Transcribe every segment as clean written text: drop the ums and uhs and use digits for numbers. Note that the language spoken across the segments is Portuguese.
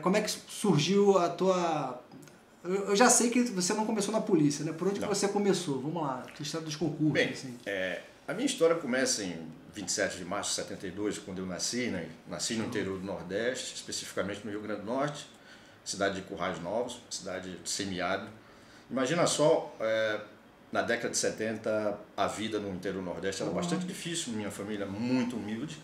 Como é que surgiu a tua... Eu já sei que você não começou na polícia, né? Por onde que você começou? Vamos lá, a história dos concursos. Bem, assim. a minha história começa em 27 de março de 72, quando eu nasci, né? Nasci no interior do Nordeste, especificamente no Rio Grande do Norte, cidade de Currais Novos, cidade semiárido. Imagina só, na década de 70, a vida no interior do Nordeste era bastante difícil, minha família muito humilde.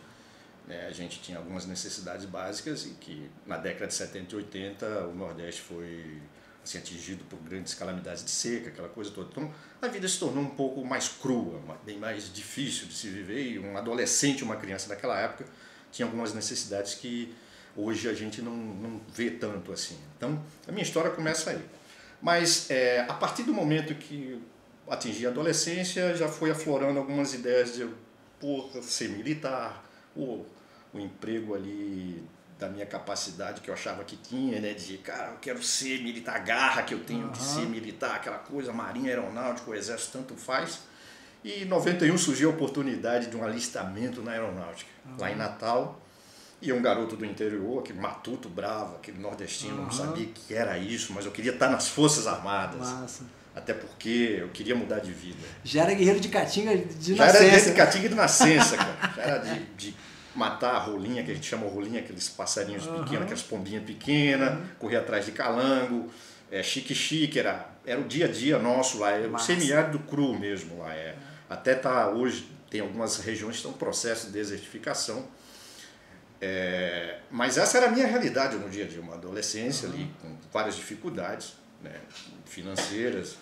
A gente tinha algumas necessidades básicas e que na década de 70 e 80 o Nordeste foi assim, atingido por grandes calamidades de seca, aquela coisa toda. Então a vida se tornou um pouco mais crua, bem mais difícil de se viver, e um adolescente, uma criança daquela época tinha algumas necessidades que hoje a gente não vê tanto assim. Então a minha história começa aí. Mas a partir do momento que atingi a adolescência, já foi aflorando algumas ideias de ser militar, o emprego ali da minha capacidade que eu achava que tinha, né, de, cara, eu quero ser militar, a garra que eu tenho de ser militar, aquela coisa, marinha, aeronáutica, o exército, tanto faz. E em 91 surgiu a oportunidade de um alistamento na aeronáutica, lá em Natal. E um garoto do interior, aquele matuto bravo, aquele nordestino, não sabia que era isso, mas eu queria estar nas Forças Armadas. Massa. Até porque eu queria mudar de vida. Já era guerreiro de Caatinga de nascença. Já era guerreiro de Caatinga de nascença, cara. Já era de matar a rolinha, que a gente chama rolinha, aqueles passarinhos pequenos, aquelas pombinhas pequenas, correr atrás de calango, chique-chique, era o dia a dia nosso lá, o semiárido cru mesmo lá. Até tá hoje, tem algumas regiões que estão em processo de desertificação. Mas essa era a minha realidade no dia a dia, uma adolescência ali, com várias dificuldades, né, financeiras.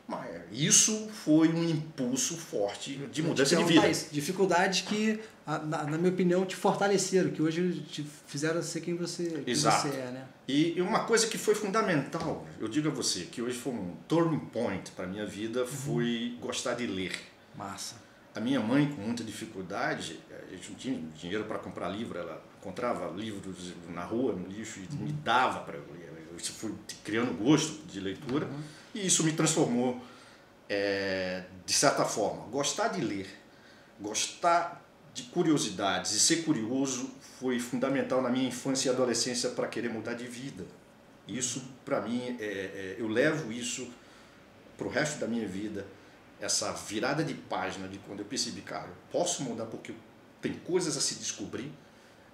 Mas isso foi um impulso forte de mudança de vida. Dificuldades que, na minha opinião, te fortaleceram, que hoje te fizeram ser quem você é, né? E uma coisa que foi fundamental, eu digo a você, que hoje foi um turning point para a minha vida, foi gostar de ler. Massa. A minha mãe, com muita dificuldade, a gente não tinha dinheiro para comprar livro, ela encontrava livros na rua, no lixo, e me dava para eu ler. Eu fui criando gosto de leitura, e isso me transformou, de certa forma. Gostar de ler, gostar de curiosidades e ser curioso foi fundamental na minha infância e adolescência para querer mudar de vida. Isso, para mim, eu levo isso para o resto da minha vida. Essa virada de página de quando eu percebi, cara, eu posso mudar porque tem coisas a se descobrir,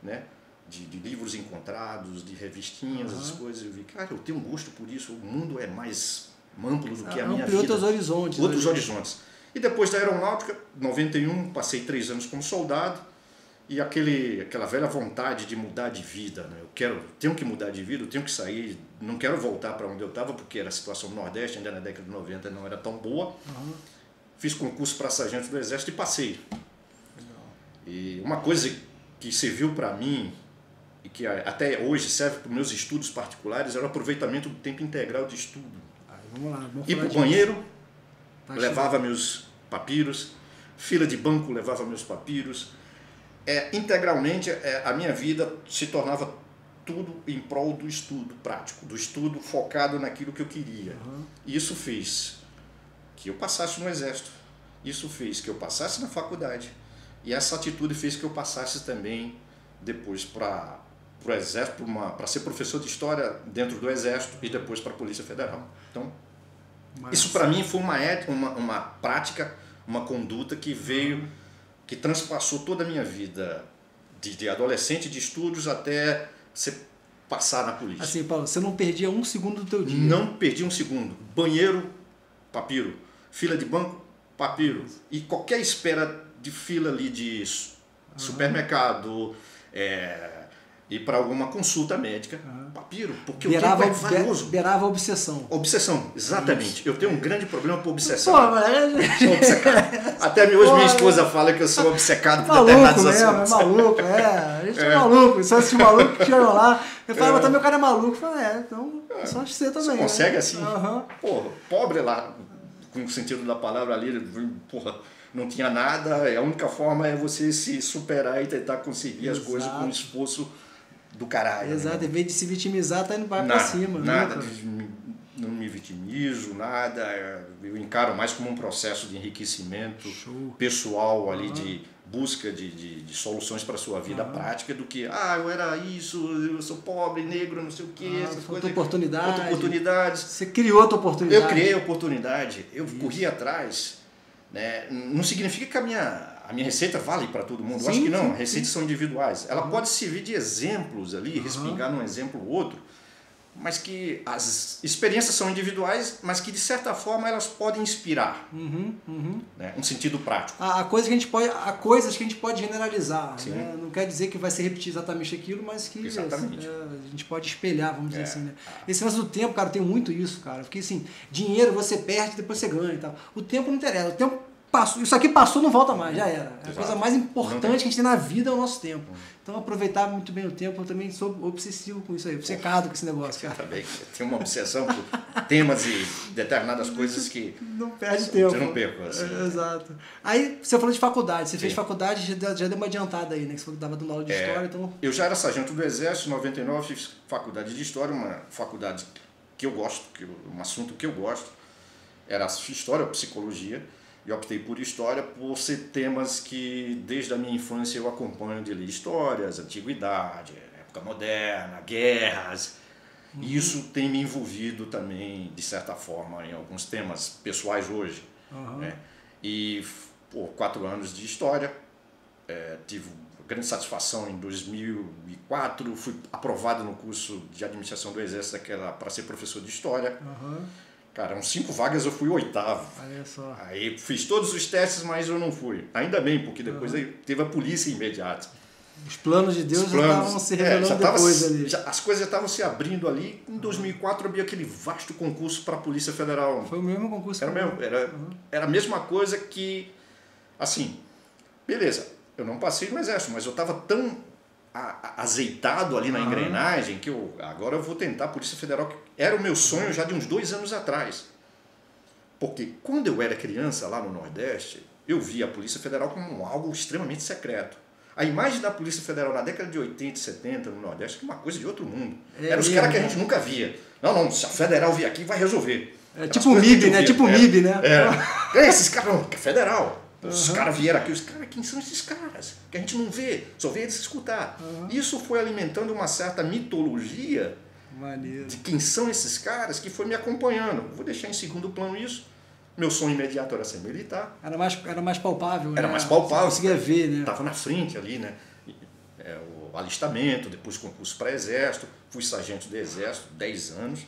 né? De livros encontrados, de revistinhas, essas coisas. Eu vi, cara, eu tenho um gosto por isso, o mundo é mais amplo do que a minha vida. Outros horizontes. Outros horizontes. E depois da aeronáutica, 91, passei 3 anos como soldado, e aquela velha vontade de mudar de vida, né? Tenho que mudar de vida, eu tenho que sair, não quero voltar para onde eu estava, porque era a situação no Nordeste, ainda na década de 90 não era tão boa. Fiz concurso para sargento do Exército e passei. E uma coisa que serviu para mim, e que até hoje serve para os meus estudos particulares, era o aproveitamento do tempo integral de estudo. Vamos lá, vamos Ir para o banheiro, levava meus papiros, fila de banco, levava meus papiros. Integralmente, a minha vida se tornava tudo em prol do estudo prático, do estudo focado naquilo que eu queria. E isso fez que eu passasse no Exército, isso fez que eu passasse na faculdade, e essa atitude fez que eu passasse também depois para o Exército, para ser professor de História dentro do Exército e depois para a Polícia Federal. Então, isso para mim foi uma prática, uma conduta que veio, que transpassou toda a minha vida, de adolescente, de estudos, até você passar na polícia. Assim, Paulo, você não perdia um segundo do teu dia? Não perdi um segundo. Banheiro, papiro. Fila de banco, papiro. E qualquer espera de fila ali de supermercado, ir para alguma consulta médica, papiro, porque o tempo é valioso. Beirava a obsessão. Obsessão, exatamente. Isso. Eu tenho um grande problema por obsessão. Pô, mas... Sou obcecado. Até hoje minha esposa fala que eu sou obcecado por determinados assuntos. É maluco, a gente é maluco. Só esse maluco que chegam lá, eu falo, mas também o cara é maluco. Eu falo, então só acho que você também. Você consegue assim? Porra, pobre lá, com o sentido da palavra ali, porra, não tinha nada, a única forma é você se superar e tentar conseguir as coisas com um esforço do caralho. Exato, né? Em vez de se vitimizar, tá indo pra cima. Nada, não me vitimizo, nada, eu encaro mais como um processo de enriquecimento pessoal ali, busca de soluções para a sua vida prática do que, eu era isso, eu sou pobre, negro, não sei o quê, essas coisas. Oportunidades. Você criou a tua oportunidade. Eu criei a oportunidade, eu corri atrás. Né? Não significa que a minha receita vale para todo mundo. Eu acho que não, as receitas são individuais. Ela pode servir de exemplos ali, respingar num exemplo ou outro, mas que as experiências são individuais, mas que de certa forma elas podem inspirar, né? Um sentido prático. Há coisas que a gente pode generalizar, né? Não quer dizer que vai se repetir exatamente aquilo, mas que a gente pode espelhar, vamos dizer assim, né? Esse lance do tempo, cara, tem muito isso, cara, porque assim, dinheiro você perde, depois você ganha e tal. O tempo não interessa, o tempo passou, isso aqui passou, não volta mais, já era. A coisa mais importante que a gente tem na vida é o nosso tempo. Então, aproveitar muito bem o tempo, eu também sou obsessivo com isso aí, obcecado com esse negócio, cara. Também tem uma obsessão por temas e determinadas coisas que não perde tempo. Você não perca. Assim. Exato. Aí, você falou de faculdade, você fez faculdade, já deu uma adiantada aí, né? Que você falou que estava dando aula de História, então... Eu já era sargento do Exército, em 99 fiz faculdade de História, uma faculdade que eu gosto, um assunto que eu gosto, era História ou Psicologia. E optei por História por ser temas que desde a minha infância eu acompanho de ler histórias, antiguidade, época moderna, guerras. E isso tem me envolvido também, de certa forma, em alguns temas pessoais hoje. Né? E por 4 anos de História, tive grande satisfação em 2004, fui aprovado no curso de Administração do Exército para ser professor de História. Cara, eram 5 vagas, eu fui o 8º. Olha só. Aí fiz todos os testes, mas eu não fui. Ainda bem, porque depois teve a polícia imediata. Os planos de Deus já estavam se revelando depois ali. As coisas já estavam se abrindo ali. Em 2004 abriu aquele vasto concurso para a Polícia Federal. Foi o mesmo concurso. Era a mesma coisa que, assim, beleza, eu não passei no Exército, mas eu estava tão azeitado ali na engrenagem que agora eu vou tentar a Polícia Federal, que era o meu sonho já de uns 2 anos atrás. Porque quando eu era criança lá no Nordeste, eu via a Polícia Federal como algo extremamente secreto. A imagem da Polícia Federal na década de 80 e 70 no Nordeste era uma coisa de outro mundo. Eram os caras que a gente nunca via. Não, se a Federal vier aqui, vai resolver. Tipo o MIB, né? Tipo o MIB, né? Esses caras, não, que é Federal. Os caras vieram aqui, quem são esses caras? Que a gente não vê, só vê eles escutar. Isso foi alimentando uma certa mitologia de quem são esses caras que foi me acompanhando. Vou deixar em segundo plano isso. Meu sonho imediato era ser militar. Era mais palpável, né? Era mais palpável. Você conseguia ver, né? Estava na frente ali, né? O alistamento, depois concurso para Exército, fui sargento do Exército, 10 anos.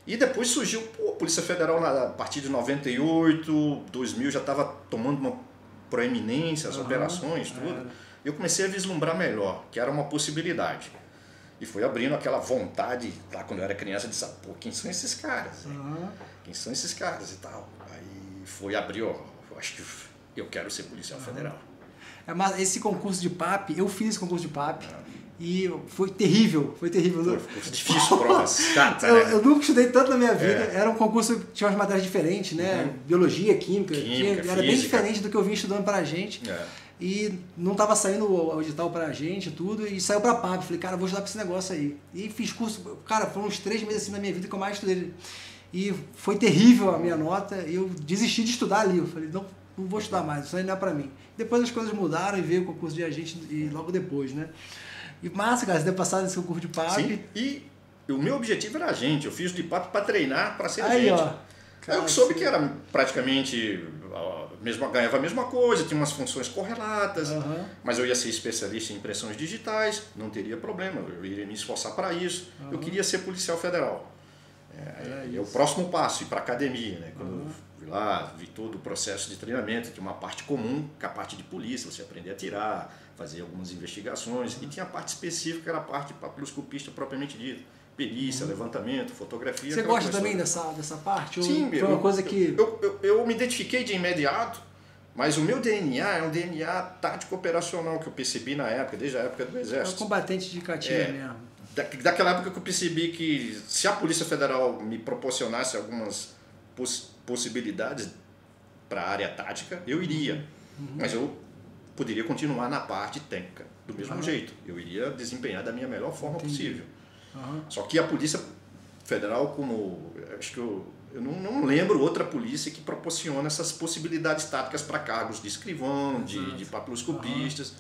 E depois surgiu a Polícia Federal a partir de 98, 2000, já estava tomando uma proeminência, as operações, tudo. Eu comecei a vislumbrar melhor, que era uma possibilidade. E foi abrindo aquela vontade, lá quando eu era criança, de saber, quem são esses caras? Quem são esses caras e tal? Aí foi abrir, eu acho que eu quero ser policial federal. Mas esse concurso de PAP, eu fiz esse concurso de PAP. E foi terrível, Foi difícil, provas. Eu nunca estudei tanto na minha vida. Era um concurso que tinha umas matérias diferentes, né? Biologia, química era física. Bem diferente do que eu vinha estudando pra gente. E não estava saindo o edital pra gente, tudo, e saiu pra PAP. Falei, cara, vou estudar pra esse negócio aí. E fiz curso, cara, foram uns 3 meses assim na minha vida que eu mais estudei. E foi terrível a minha nota, e eu desisti de estudar ali. Eu falei, não vou estudar mais, isso aí não é pra mim. Depois as coisas mudaram e veio o concurso de agente e logo depois, né? E massa, cara, você deve passar nesse concurso de PAP. Sim, e o meu objetivo era agente, eu fiz de PAP para treinar para ser agente. Aí eu soube que era praticamente, ganhava a mesma coisa, tinha umas funções correlatas, mas eu ia ser especialista em impressões digitais, não teria problema, eu iria me esforçar para isso. Eu queria ser policial federal. É o próximo passo, ir para a academia, né? Quando eu fui lá, vi todo o processo de treinamento, tinha uma parte comum, que é a parte de polícia, você aprender a atirar, fazer algumas investigações, e tinha a parte específica, que era a parte papiloscopista propriamente dita, perícia, levantamento, fotografia. Você gosta também dessa parte? Sim, foi uma coisa que... Eu me identifiquei de imediato, mas o meu DNA é um DNA tático-operacional que eu percebi na época, desde a época do Exército. É um combatente de cativa mesmo. Daquela época que eu percebi que se a Polícia Federal me proporcionasse algumas possibilidades para a área tática, eu iria. Mas eu poderia continuar na parte técnica do mesmo jeito. Eu iria desempenhar da minha melhor forma possível. Só que a polícia Federal, como acho que eu não lembro outra polícia que proporciona essas possibilidades táticas para cargos de escrivão, de papiloscopistas.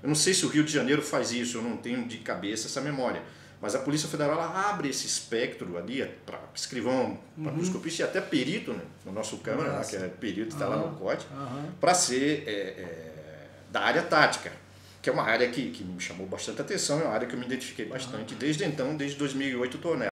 Eu não sei se o Rio de Janeiro faz isso, eu não tenho de cabeça essa memória. Mas a Polícia Federal ela abre esse espectro ali para escrivão, papiloscopista e até perito, né? No nosso Câmara, que é perito, está lá no COD, para ser da área tática, que é uma área que me chamou bastante atenção, é uma área que eu me identifiquei bastante. Desde então, desde 2008, eu estou nela.